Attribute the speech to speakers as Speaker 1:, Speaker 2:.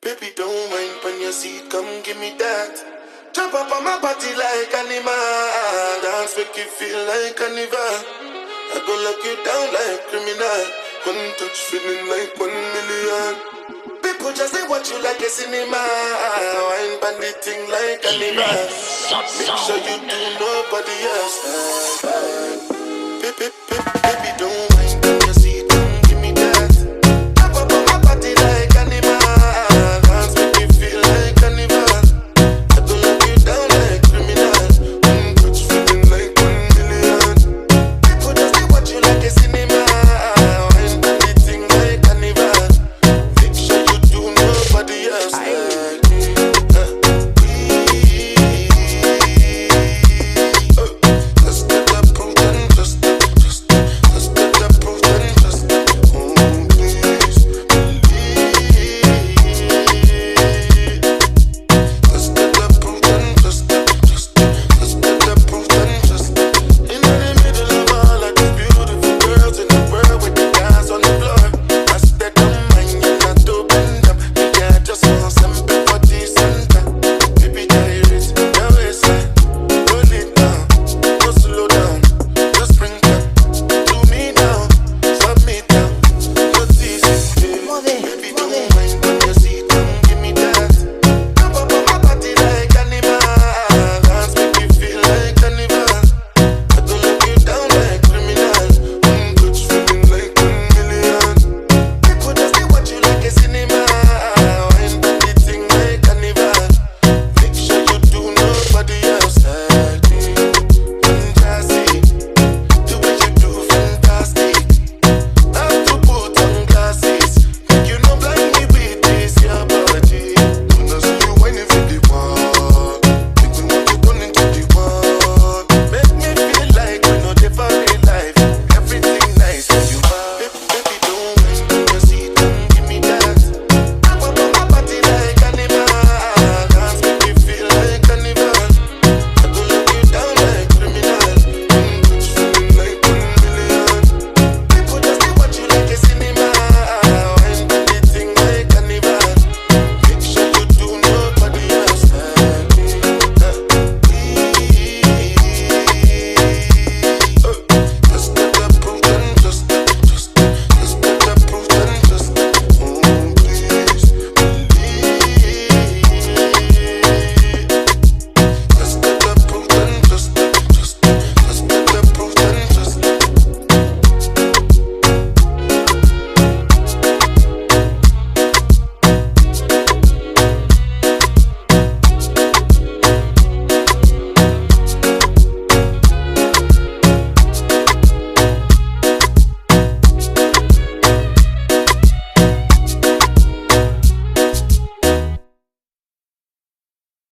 Speaker 1: Baby, don't mind on your seat, come give me that. Jump up on my body like animal. Dance make you feel like carnival. I go lock you down like criminal. One touch feeling like 1,000,000. People just they watch you like a cinema. Wine bandit thing like animal. Make sure you do nobody else.